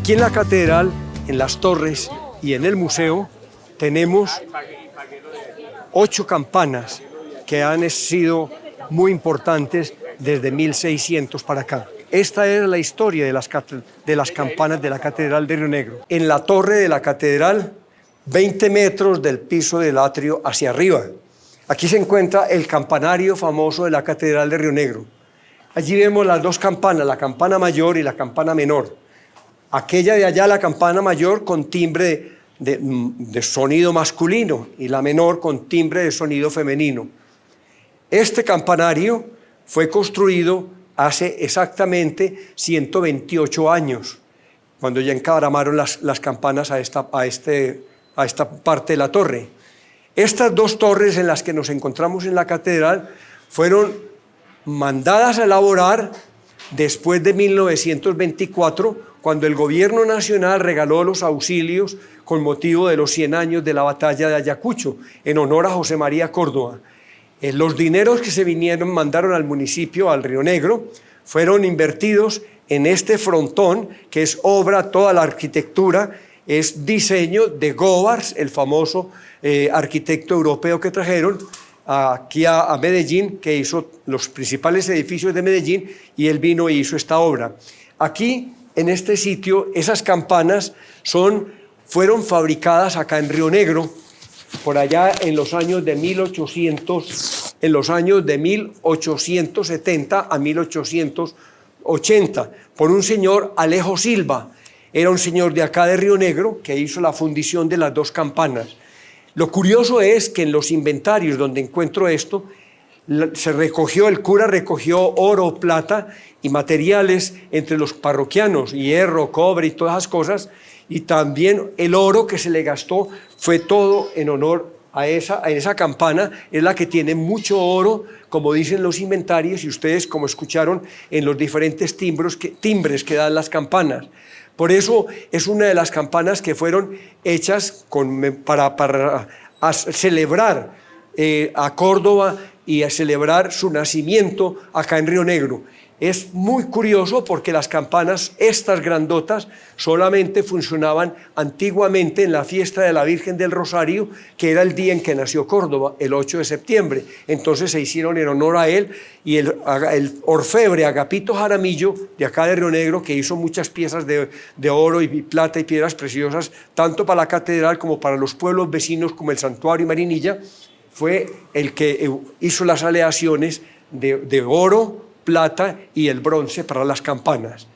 Aquí en la catedral, en las torres y en el museo, tenemos 8 campanas que han sido muy importantes desde 1600 para acá. Esta es la historia de las campanas de la Catedral de Río Negro. En la torre de la catedral, 20 metros del piso del atrio hacia arriba. Aquí se encuentra el campanario famoso de la Catedral de Río Negro. Allí vemos las 2 campanas, la campana mayor y la campana menor. Aquella de allá, la campana mayor, con timbre de sonido masculino y la menor con timbre de sonido femenino. Este campanario fue construido hace exactamente 128 años, cuando ya encabramaron las campanas a esta parte de la torre. Estas 2 torres en las que nos encontramos en la catedral fueron mandadas a elaborar después de 1924, cuando el gobierno nacional regaló los auxilios con motivo de los 100 años de la batalla de Ayacucho, en honor a José María Córdoba. Los dineros que se mandaron al municipio, al Río Negro, fueron invertidos en este frontón, que es obra, toda la arquitectura, es diseño de Govars, el famoso arquitecto europeo que trajeron aquí a Medellín, que hizo los principales edificios de Medellín, y él vino e hizo esta obra. Aquí, en este sitio, esas campanas fueron fabricadas acá en Río Negro, por allá en los años de 1870 a 1880, por un señor Alejo Silva. Era un señor de acá de Río Negro que hizo la fundición de las 2 campanas. Lo curioso es que en los inventarios donde encuentro esto, el cura recogió oro, plata y materiales entre los parroquianos, hierro, cobre y todas esas cosas, y también el oro que se le gastó fue todo en honor a esa campana. Es la que tiene mucho oro, como dicen los inventarios, y ustedes, como escucharon, en los diferentes timbres que dan las campanas. Por eso es una de las campanas que fueron hechas para celebrar a Córdoba y a celebrar su nacimiento acá en Río Negro. Es muy curioso porque las campanas, estas grandotas, solamente funcionaban antiguamente en la fiesta de la Virgen del Rosario, que era el día en que nació Córdoba, el 8 de septiembre. Entonces se hicieron en honor a él, y el orfebre Agapito Jaramillo, de acá de Río Negro, que hizo muchas piezas de oro y plata y piedras preciosas, tanto para la catedral como para los pueblos vecinos como el Santuario y Marinilla, fue el que hizo las aleaciones de oro, plata y el bronce para las campanas.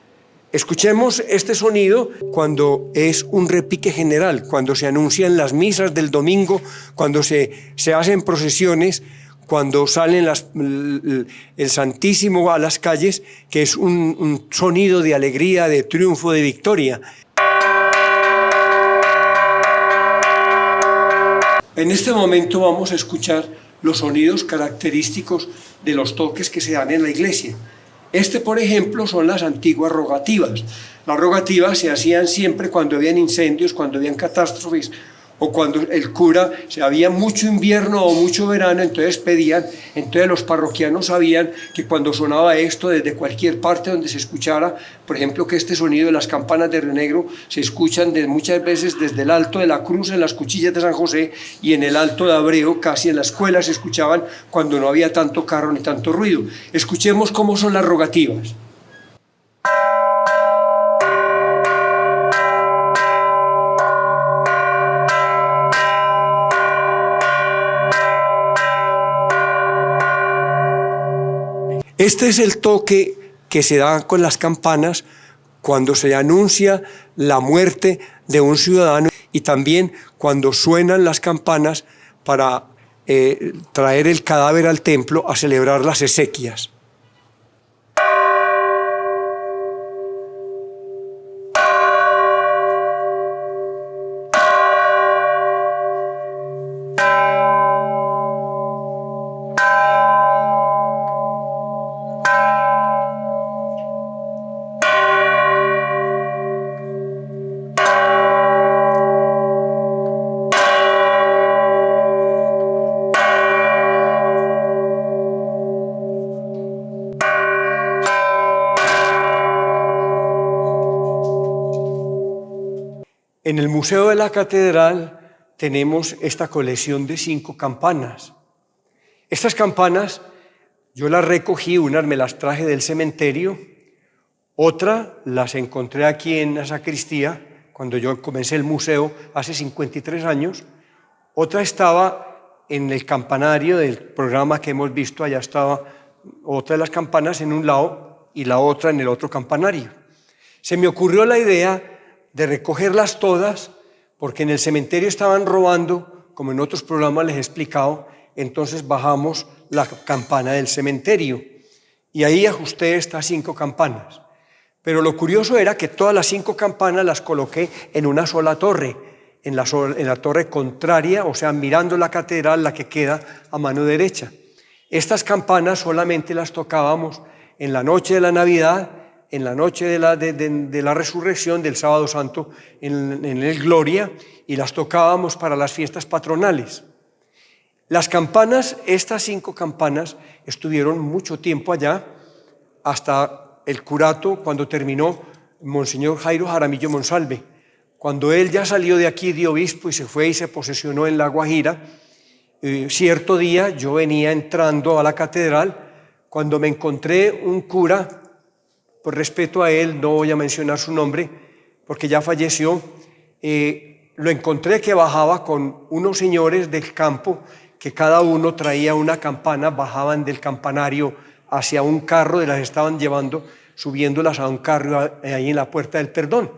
Escuchemos este sonido cuando es un repique general, cuando se anuncian las misas del domingo, cuando se hacen procesiones, cuando salen el Santísimo a las calles, que es un sonido de alegría, de triunfo, de victoria. En este momento vamos a escuchar los sonidos característicos de los toques que se dan en la iglesia. Por ejemplo, son las antiguas rogativas. Las rogativas se hacían siempre cuando habían incendios, cuando habían catástrofes, o cuando el cura, había mucho invierno o mucho verano, entonces pedían. Entonces los parroquianos sabían que cuando sonaba esto, desde cualquier parte donde se escuchara, por ejemplo, que este sonido de las campanas de Río Negro se escuchan muchas veces desde el Alto de la Cruz, en las Cuchillas de San José, y en el Alto de Abreu, casi en la escuela, se escuchaban cuando no había tanto carro ni tanto ruido. Escuchemos cómo son las rogativas. Este es el toque que se da con las campanas cuando se anuncia la muerte de un ciudadano, y también cuando suenan las campanas para traer el cadáver al templo a celebrar las exequias. En el Museo de la Catedral tenemos esta colección de 5 campanas. Estas campanas yo las recogí, unas me las traje del cementerio, otras las encontré aquí en la sacristía cuando yo comencé el museo hace 53 años, otra estaba en el campanario del programa que hemos visto, allá estaba otra de las campanas en un lado y la otra en el otro campanario. Se me ocurrió la idea de recogerlas todas, porque en el cementerio estaban robando, como en otros programas les he explicado, entonces bajamos la campana del cementerio y ahí ajusté estas 5 campanas. Pero lo curioso era que todas las 5 campanas las coloqué en una sola torre, en la torre contraria, o sea, mirando la catedral, la que queda a mano derecha. Estas campanas solamente las tocábamos en la noche de la Navidad, en la noche de la resurrección del Sábado Santo en el Gloria, y las tocábamos para las fiestas patronales. Las campanas, estas 5 campanas, estuvieron mucho tiempo allá, hasta el curato, cuando terminó Monseñor Jairo Jaramillo Monsalve. Cuando él ya salió de aquí de obispo y se fue y se posesionó en La Guajira, cierto día yo venía entrando a la catedral, cuando me encontré un cura, por respeto a él, no voy a mencionar su nombre, porque ya falleció, lo encontré que bajaba con unos señores del campo, que cada uno traía una campana, bajaban del campanario hacia un carro, las estaban llevando, subiéndolas a un carro ahí en la Puerta del Perdón.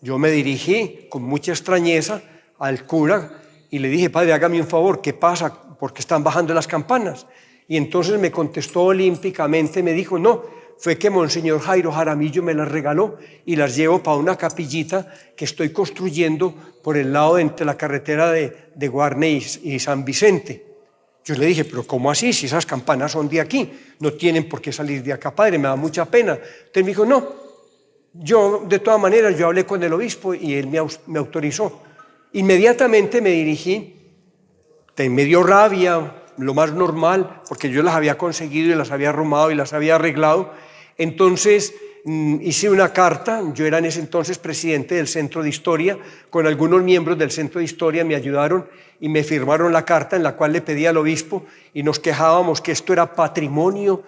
Yo me dirigí con mucha extrañeza al cura y le dije: padre, hágame un favor, ¿qué pasa? ¿Por qué están bajando las campanas? Y entonces me contestó olímpicamente, me dijo: no, fue que Monseñor Jairo Jaramillo me las regaló y las llevo para una capillita que estoy construyendo por el lado entre la carretera de Guarne y San Vicente. Yo le dije: pero ¿cómo así? Si esas campanas son de aquí, no tienen por qué salir de acá, padre, me da mucha pena. Entonces me dijo: no, yo de todas maneras, yo hablé con el obispo y él me autorizó. Inmediatamente me dirigí, me dio rabia, lo más normal, porque yo las había conseguido y las había arrumado y las había arreglado. Entonces hice una carta, yo era en ese entonces presidente del Centro de Historia, con algunos miembros del Centro de Historia me ayudaron y me firmaron la carta en la cual le pedí al obispo, y nos quejábamos que esto era patrimonio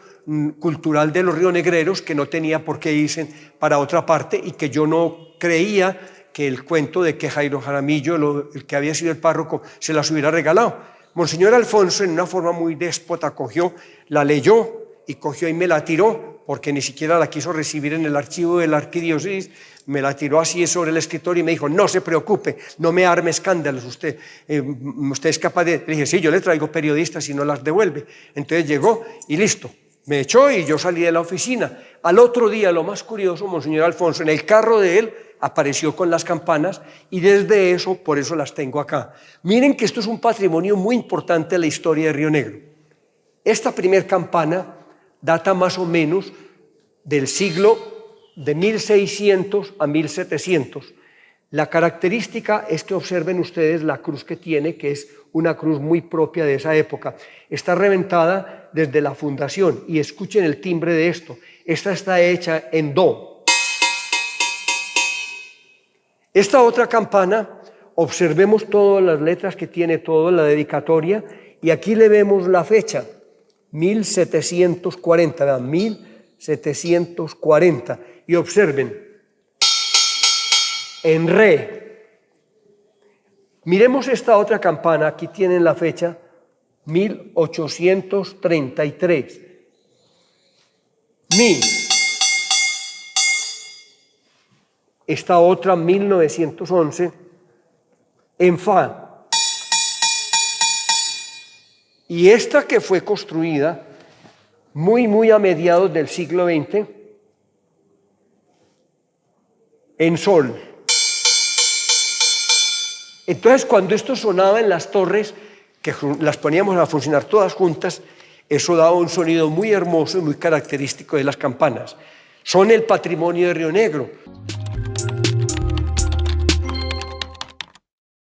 cultural de los rionegreros, que no tenía por qué irse para otra parte, y que yo no creía que el cuento de que Jairo Jaramillo, el que había sido el párroco, se las hubiera regalado. Monseñor Alfonso, en una forma muy déspota, cogió, la leyó y cogió y me la tiró, porque ni siquiera la quiso recibir en el archivo de la arquidiócesis, me la tiró así sobre el escritorio y me dijo: no se preocupe, no me arme escándalos, usted es capaz de... Le dije: sí, yo le traigo periodistas y no las devuelve. Entonces llegó y listo, me echó y yo salí de la oficina. Al otro día, lo más curioso, Monseñor Alfonso, en el carro de él, apareció con las campanas, y desde eso, por eso las tengo acá. Miren que esto es un patrimonio muy importante de la historia de Río Negro. Esta primer campana data más o menos del siglo de 1600 a 1700. La característica es que observen ustedes la cruz que tiene, que es una cruz muy propia de esa época. Está reventada desde la fundación, y escuchen el timbre de esto. Esta está hecha en do. Esta otra campana, observemos todas las letras que tiene, toda la dedicatoria, y aquí le vemos la fecha, 1740, ¿verdad? 1740, y observen, en re. Miremos esta otra campana, aquí tienen la fecha, 1833, mi. Esta otra, 1911, en fa. Y esta que fue construida muy a mediados del siglo XX, en sol. Entonces, cuando esto sonaba en las torres, que las poníamos a funcionar todas juntas, eso daba un sonido muy hermoso y muy característico de las campanas. Son el patrimonio de Río Negro.